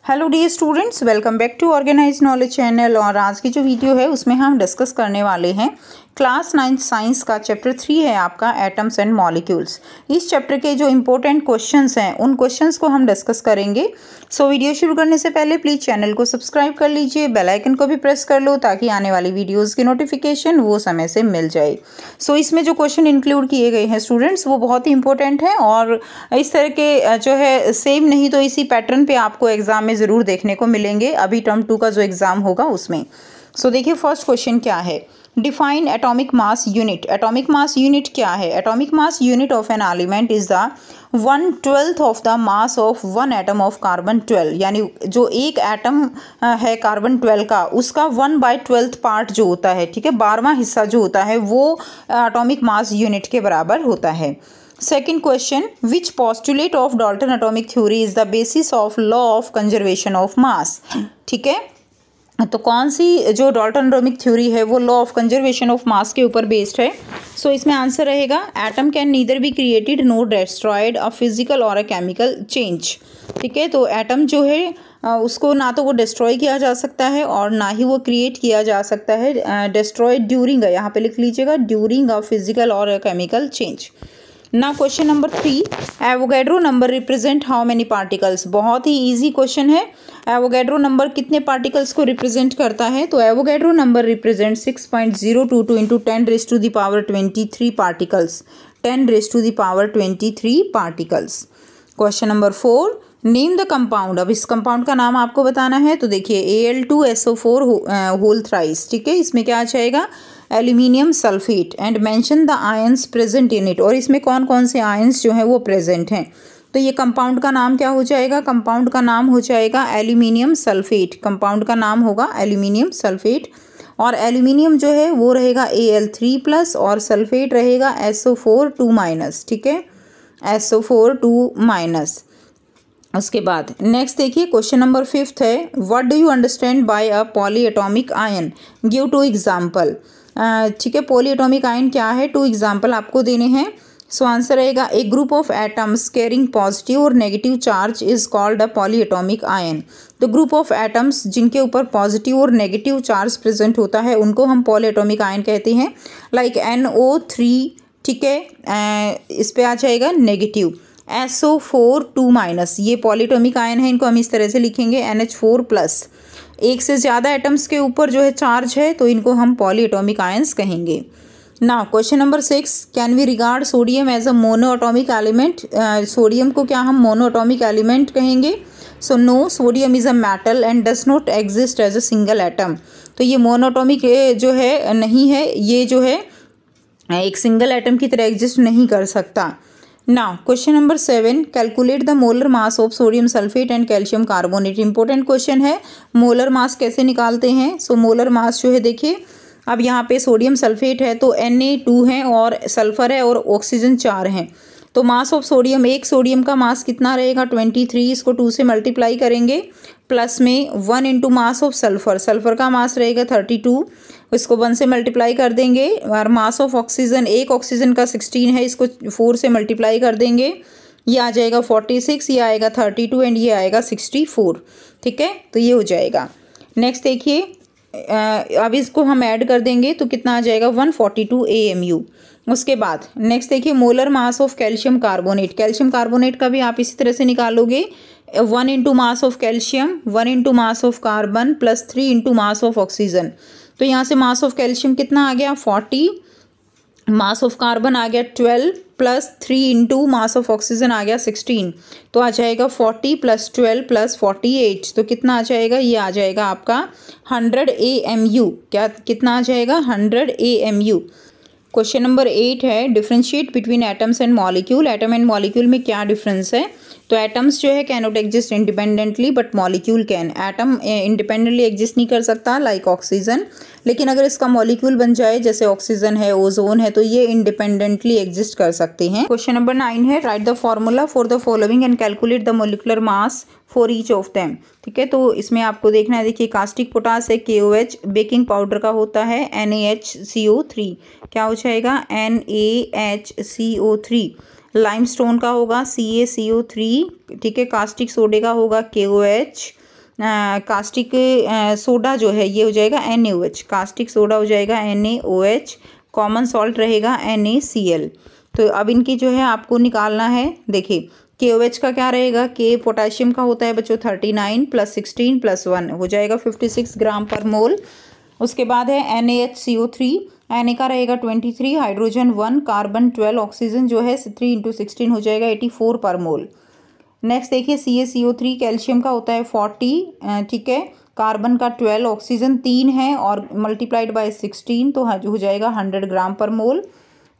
Hello dear students, welcome back to organize knowledge channel. और आज की जो वीडियो है उसमें हम डिस्कस करने वाले हैं क्लास 9 साइंस का चैप्टर 3 है आपका एटम्स एंड मॉलिक्यूल्स। इस चैप्टर के जो इंपॉर्टेंट क्वेश्चंस हैं उन क्वेश्चंस को हम डिस्कस करेंगे। सो वीडियो शुरू करने से पहले प्लीज़ चैनल को सब्सक्राइब कर लीजिए, बेल आइकन को भी प्रेस कर लो ताकि आने वाली वीडियोज़ की नोटिफिकेशन वो समय से मिल जाए। सो इसमें जो क्वेश्चन इंक्लूड किए गए हैं स्टूडेंट्स वो बहुत ही इंपॉर्टेंट हैं और इस तरह के जो है सेम नहीं तो इसी पैटर्न पे आपको एग्जाम में ज़रूर देखने को मिलेंगे अभी टर्म 2 का जो एग्ज़ाम होगा उसमें। सो देखिए फर्स्ट क्वेश्चन क्या है, define atomic mass unit. Atomic mass unit क्या है? Atomic mass unit of an element is the 1/12 of the mass of one atom of carbon 12, यानी जो एक एटम है कार्बन 12 का उसका 1/12 पार्ट जो होता है, ठीक है, 12वां हिस्सा जो होता है वो एटॉमिक मास यूनिट के बराबर होता है। Second question, which postulate of Dalton atomic theory is the basis of law of conservation of mass. ठीक है, तो कौन सी जो डाल्टन एटॉमिक थ्योरी है वो law of conservation of mass के ऊपर बेस्ड है। सो इसमें आंसर रहेगा atom can neither be created NOR destroyed a physical और अ केमिकल चेंज। ठीक है, तो एटम जो है उसको ना तो वो डिस्ट्रॉय किया जा सकता है और ना ही वो क्रिएट किया जा सकता है। डिस्ट्रॉयड ड्यूरिंग, यहाँ पे लिख लीजिएगा, ड्यूरिंग अ फिजिकल और अ केमिकल चेंज। ना question number 3, Avogadro number represent how many particles. बहुत ही इजी क्वेश्चन है। एवोगैड्रो नंबर कितने पार्टिकल्स को रिप्रेजेंट करता है? तो Avogadro number represent 6.022 into 10⁻23 particles, 10⁻23 particles. Question number 4, name the compound. अब इस कंपाउंड का नाम आपको बताना है। तो देखिए Al2SO4 होल थ्राइस। ठीक है, इसमें क्या आ जाएगा? Aluminium sulphate. And mention the ions present in it. और इसमें कौन कौन से आयंस जो हैं वो प्रेजेंट हैं। तो ये कंपाउंड का नाम क्या हो जाएगा? कंपाउंड का नाम हो जाएगा एल्यूमिनियम सल्फेट। कंपाउंड का नाम होगा एल्यूमिनियम सल्फेट। और एल्यूमिनियम जो है वो रहेगा Al3+ और सल्फेट रहेगा SO4 2-। ठीक है, SO4 2-। उसके बाद नेक्स्ट देखिए क्वेश्चन नंबर 5 है, what do you understand by a polyatomic ion, give 2 example. ठीक है, पॉलीएटॉमिक आयन क्या है? 2 एग्जाम्पल आपको देने हैं। सो आंसर रहेगा a group of atoms carrying positive और negative charge is called a polyatomic ion. तो ग्रुप ऑफ एटम्स जिनके ऊपर पॉजिटिव और नेगेटिव चार्ज प्रेजेंट होता है उनको हम पॉलीएटॉमिक आयन कहते हैं। लाइक NO3, ठीक है, इस पे आ जाएगा नेगेटिव। SO4 2-, ये पॉलीएटॉमिक आयन है, इनको हम इस तरह से लिखेंगे NH4+। एक से ज़्यादा एटम्स के ऊपर जो है चार्ज है तो इनको हम पॉलीएटॉमिक आयंस कहेंगे। Now question number 6, can we regard sodium as a monoatomic element. Sodium को क्या हम मोनोएटॉमिक एलिमेंट कहेंगे? So no, sodium is a metal and does not exist as a single atom. तो ये मोनोएटॉमिक जो है नहीं है, ये जो है एक सिंगल एटम की तरह एग्जिस्ट नहीं कर सकता। Now question number 7, calculate the molar mass of sodium sulphate and calcium carbonate. Important question है, मोलर मास कैसे निकालते हैं? सो मोलर मास जो है देखिए, अब यहाँ पे सोडियम सल्फेट है तो Na2 है और सल्फर है और ऑक्सीजन 4 हैं। तो मास ऑफ सोडियम, एक सोडियम का मास कितना रहेगा? 23। इसको 2 से मल्टीप्लाई करेंगे, प्लस में 1 into mass of sulphur, sulphur का मास रहेगा 32, इसको 1 से मल्टीप्लाई कर देंगे। और मास ऑफ ऑक्सीजन, एक ऑक्सीजन का 16 है, इसको 4 से मल्टीप्लाई कर देंगे, ये आ जाएगा 46, ये आएगा 32 एंड ये आएगा 64। ठीक है, तो ये हो जाएगा। नेक्स्ट देखिए, अब इसको हम ऐड कर देंगे तो कितना आ जाएगा? 142 AMU। उसके बाद नेक्स्ट देखिए, molar mass of calcium carbonate. Calcium carbonate का भी आप इसी तरह से निकालोगे, 1 into mass of calcium, 1 into mass of carbon plus 3 into mass of oxygen. तो यहाँ से मास ऑफ कैल्शियम कितना आ गया? 40, मास ऑफ कार्बन आ गया 12 plus 3 into mass of oxygen आ गया 16। तो आ जाएगा 40 + 12 + 48। तो कितना आ जाएगा? ये आ जाएगा आपका 100 AMU। क्या कितना आ जाएगा? 100 AMU। क्वेश्चन नंबर 8 है, differentiate between atoms and molecule. Atom and molecule में क्या डिफरेंस है? तो एटम्स जो है cannot exist independently but molecule can. Atom independently exist नहीं कर सकता लाइक ऑक्सीजन, लेकिन अगर इसका मॉलिक्यूल बन जाए जैसे ऑक्सीजन है, ओजोन है, तो ये इंडिपेंडेंटली एग्जिस्ट कर सकते हैं। क्वेश्चन नंबर 9 है, right the formula for the following and calculate the molecular mass for each of them. ठीक है, तो इसमें आपको देखना है, देखिए कास्टिक पोटास है KOH, बेकिंग पाउडर का होता है NaHCO3, क्या हो जाएगा? NaHCO3। लाइमस्टोन का होगा CaCO3, ठीक है, कास्टिक सोडे का होगा KOH, कास्टिक सोडा जो है ये हो जाएगा NaOH, कास्टिक सोडा हो जाएगा NaOH, कॉमन सॉल्ट रहेगा NaCl। तो अब इनकी जो है आपको निकालना है। देखिए KOH का क्या रहेगा, K पोटेशियम का होता है बच्चों 39 + 16 + 1 हो जाएगा 56 ग्राम पर मोल। उसके बाद है NaHCO3, Na का रहेगा 23, हाइड्रोजन 1, कार्बन 12, ऑक्सीजन जो है 3 × 16 हो जाएगा 84 पर मोल। नेक्स्ट देखिए CaCO3 कैल्शियम का होता है 40, ठीक है, कार्बन का 12, ऑक्सीजन 3 है और मल्टीप्लाइड बाय 16 तो हो जाएगा 100 ग्राम पर मोल।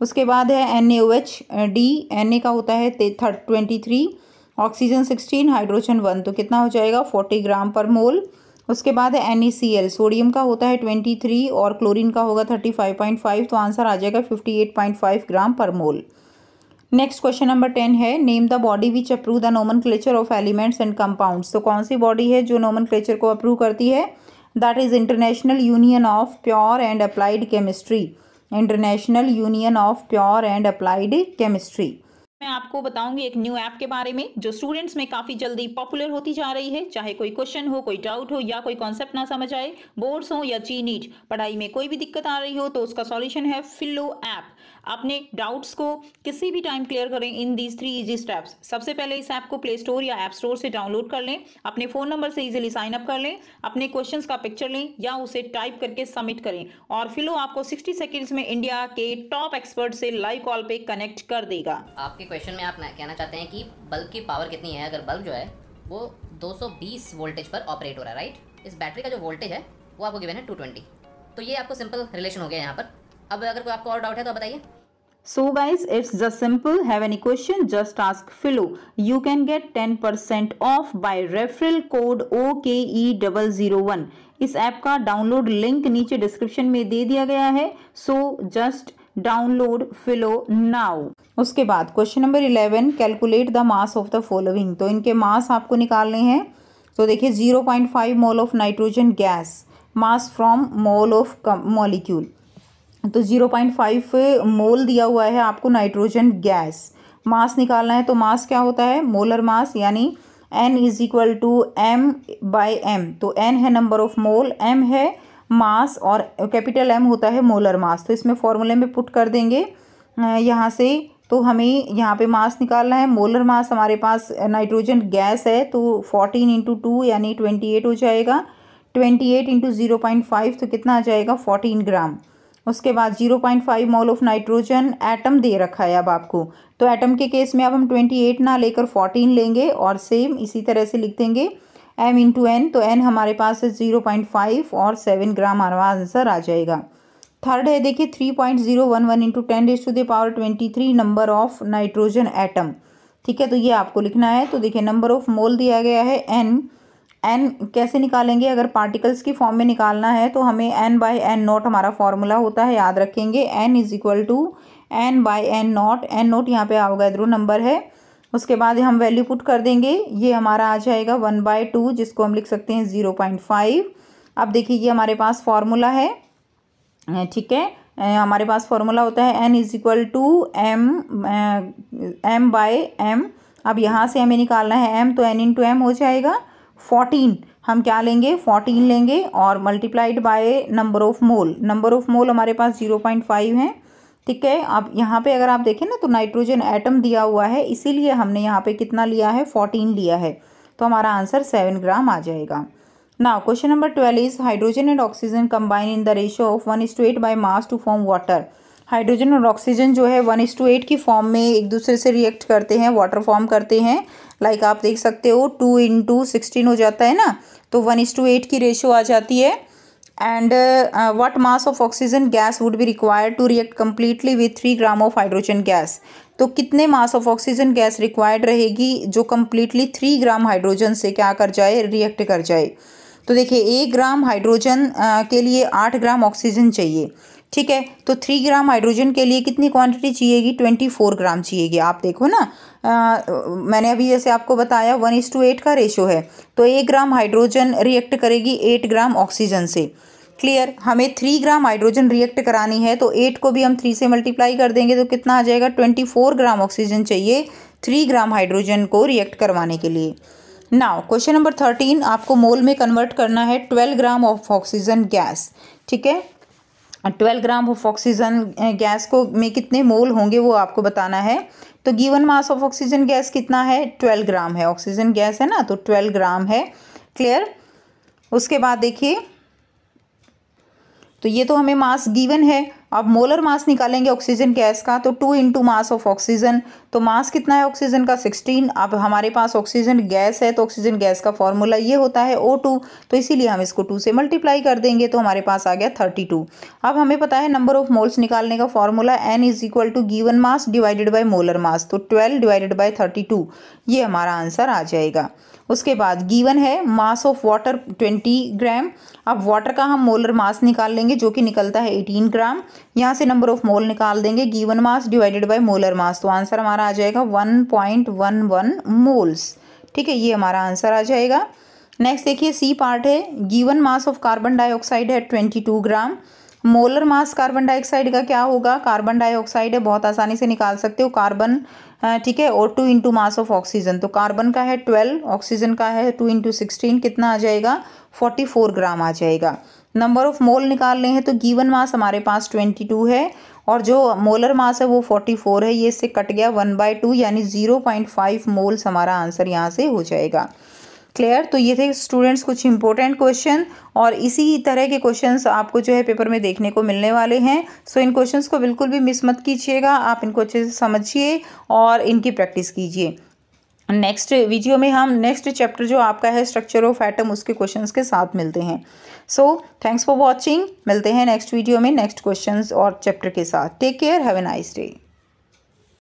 उसके बाद है NaOH D, Na का होता है 23, ऑक्सीजन 16, हाइड्रोजन 1 तो कितना हो जाएगा 40 ग्राम पर मोल। उसके बाद है NaCl, सोडियम का होता है 23 और क्लोरीन का होगा 35.5 तो आंसर आ जाएगा 58.5 ग्राम पर मोल। नेक्स्ट क्वेश्चन नंबर 10 है, name the body which approve the nomenclature of elements and compounds. तो कौन सी बॉडी है जो नोमेनक्लेचर को अप्रूव करती है, that is international union of pure and applied chemistry, international union of pure and applied chemistry. मैं आपको बताऊंगी एक न्यू ऐप के बारे में जो स्टूडेंट्स में काफ़ी जल्दी पॉपुलर होती जा रही है। चाहे कोई क्वेश्चन हो, कोई डाउट हो या कोई कॉन्सेप्ट ना समझ आए, बोर्ड्स हो या नीट, पढ़ाई में कोई भी दिक्कत आ रही हो तो उसका सॉल्यूशन है फिलो ऐप। अपने डाउट्स को किसी भी टाइम क्लियर करें इन दीज 3 इजी स्टेप्स। सबसे पहले इस ऐप को प्ले स्टोर या ऐप स्टोर से डाउनलोड कर लें, अपने फ़ोन नंबर से इजीली साइन अप कर लें, अपने क्वेश्चंस का पिक्चर लें या उसे टाइप करके सबमिट करें और फिलो आपको 60 सेकेंड्स में इंडिया के टॉप एक्सपर्ट से लाइव कॉल पे कनेक्ट कर देगा। आपके क्वेश्चन में आप कहना चाहते हैं कि बल्ब की पावर कितनी है। अगर बल्ब जो है वो 220 वोल्टेज पर ऑपरेट हो रहा है, राइट। इस बैटरी का जो वोल्टेज है वो आपको गिवन है 220। तो ये आपको सिंपल रिलेशन हो गया यहाँ पर। अब अगर कोई आपको और डाउट है तो बताइए। So guys, it's just simple. Have any question? Just ask Philo. You can get 10% off by referral code OKE001. इस ऐप का डाउनलोड लिंक नीचे डिस्क्रिप्शन में दे दिया गया है। So just download Philo now. उसके बाद question number 11, calculate the mass of the following. तो इनके मास आपको निकालने हैं। तो देखिए 0.5 mole of nitrogen gas, mass from mole of molecule. तो 0.5 मोल दिया हुआ है आपको नाइट्रोजन गैस। मास निकालना है तो मास क्या होता है, मोलर मास, यानी N = M/M। तो N है नंबर ऑफ मोल, M है मास और कैपिटल M होता है मोलर मास। तो इसमें फॉर्मूले में पुट कर देंगे यहाँ से। तो हमें यहाँ पे मास निकालना है। मोलर मास हमारे पास नाइट्रोजन गैस है तो 14 × 2 यानी 28 हो जाएगा। 28 × 0.5 तो कितना आ जाएगा 14 ग्राम। उसके बाद 0.5 मोल ऑफ नाइट्रोजन एटम दे रखा है अब आपको। तो एटम के केस में अब हम 28 ना लेकर 14 लेंगे और सेम इसी तरह से लिख देंगे M × N। तो N हमारे पास है 0.5 और 7 ग्राम हमारा आंसर आ जाएगा। थर्ड है देखिए 3.011 × 10⁻23 नंबर ऑफ नाइट्रोजन एटम, ठीक है। तो ये आपको लिखना है। तो देखिए नंबर ऑफ मोल दिया गया है N कैसे निकालेंगे, अगर पार्टिकल्स की फॉर्म में निकालना है तो हमें N/N0 हमारा फॉर्मूला होता है, याद रखेंगे। N = N/N0। N0 यहाँ पे अवोगाद्रो नंबर है। उसके बाद हम वैल्यू पुट कर देंगे, ये हमारा आ जाएगा 1/2 जिसको हम लिख सकते हैं 0.5। अब देखिए ये हमारे पास फॉर्मूला है, ठीक है। हमारे पास फॉर्मूला होता है N = M/M। अब यहाँ से हमें निकालना है M, तो N × M हो जाएगा 14। हम क्या लेंगे 14 लेंगे और multiplied by number of mole. Number of mole हमारे पास 0.5 है, ठीक है। अब यहाँ पे अगर आप देखें ना तो नाइट्रोजन एटम दिया हुआ है, इसीलिए हमने यहाँ पे कितना लिया है 14 लिया है। तो हमारा आंसर 7 ग्राम आ जाएगा। Now question number 12 is hydrogen and oxygen combine in the ratio of 1:8 by mass to form water. Hydrogen और ऑक्सीजन जो है 1:8 की फॉर्म में एक दूसरे से रिएक्ट करते हैं, वाटर फॉर्म करते हैं। लाइक आप देख सकते हो 2 × 16 हो जाता है ना, तो 1:8 की रेशियो आ जाती है। And what mass of oxygen gas would be required to react completely with 3 gram of hydrogen gas. तो कितने mass of oxygen gas required रहेगी जो कम्प्लीटली 3 ग्राम हाइड्रोजन से क्या कर जाए, रिएक्ट कर जाए। तो देखिए 1 ग्राम हाइड्रोजन के लिए 8 ग्राम ऑक्सीजन चाहिए, ठीक है। तो 3 ग्राम हाइड्रोजन के लिए कितनी क्वांटिटी चाहिएगी, 24 ग्राम चाहिएगी। आप देखो ना, मैंने अभी जैसे आपको बताया 1:8 का रेशो है, तो 1 ग्राम हाइड्रोजन रिएक्ट करेगी 8 ग्राम ऑक्सीजन से। क्लियर। हमें 3 ग्राम हाइड्रोजन रिएक्ट करानी है तो 8 को भी हम 3 से मल्टीप्लाई कर देंगे तो कितना आ जाएगा, 24 ग्राम ऑक्सीजन चाहिए 3 ग्राम हाइड्रोजन को रिएक्ट करवाने के लिए। नाउ क्वेश्चन नंबर 13 आपको मोल में कन्वर्ट करना है 12 ग्राम ऑफ ऑक्सीजन गैस। ठीक है, 12 ग्राम ऑफ ऑक्सीजन गैस को में कितने मोल होंगे वो आपको बताना है। तो given mass of oxygen gas कितना है, 12 ग्राम है। ऑक्सीजन गैस है ना, तो 12 ग्राम है। क्लियर। उसके बाद देखिए, तो ये तो हमें मास गिवन है। अब मोलर मास निकालेंगे ऑक्सीजन गैस का, तो 2 इंटू मास ऑफ ऑक्सीजन। तो मास कितना है ऑक्सीजन का, 16। अब हमारे पास ऑक्सीजन गैस है, तो ऑक्सीजन गैस का फॉर्मूला ये होता है O2, तो इसीलिए हम इसको 2 से मल्टीप्लाई कर देंगे, तो हमारे पास आ गया 32। अब हमें पता है नंबर ऑफ मोल्स निकालने का formula N is equal to given mass divided by molar mass, तो 12 डिवाइडेड बाई 32, ये हमारा आंसर आ जाएगा। उसके बाद गिवन है मास ऑफ वाटर 20 ग्राम। अब वाटर का हम मोलर मास निकाल लेंगे जो कि निकलता है 18 ग्राम। यहाँ से नंबर ऑफ मोल निकाल देंगे, given mass divided by molar mass, तो आंसर हमारा आ जाएगा 1.11 मोल्स। ठीक है, ये हमारा आंसर आ जाएगा। नेक्स्ट देखिए सी पार्ट है, given mass of carbon dioxide है 22 ग्राम। मोलर मास कार्बन डाइऑक्साइड का क्या होगा, कार्बन डाइऑक्साइड है, बहुत आसानी से निकाल सकते हो, कार्बन, ठीक है, और 2 इंटू मास ऑफ ऑक्सीजन, तो कार्बन का है 12, ऑक्सीजन का है 2 इंटू 16, कितना आ जाएगा, 44 ग्राम आ जाएगा। नंबर ऑफ मोल निकालने हैं, तो गिवन मास हमारे पास 22 है और जो मोलर मास है वो 44 है, ये इससे कट गया 1/2, यानी 0.5 मोल्स हमारा आंसर यहाँ से हो जाएगा। क्लियर। तो ये थे स्टूडेंट्स कुछ इंपॉर्टेंट क्वेश्चन, और इसी तरह के क्वेश्चंस आपको जो है पेपर में देखने को मिलने वाले हैं। सो इन क्वेश्चंस को बिल्कुल भी मिस मत कीजिएगा, आप इनको अच्छे से समझिए और इनकी प्रैक्टिस कीजिए। नेक्स्ट वीडियो में हम नेक्स्ट चैप्टर जो आपका है स्ट्रक्चर ऑफ एटम, उसके क्वेश्चंस के साथ मिलते हैं। सो थैंक्स फॉर वॉचिंग, मिलते हैं नेक्स्ट वीडियो में नेक्स्ट क्वेश्चंस और चैप्टर के साथ। Take care, have a nice day.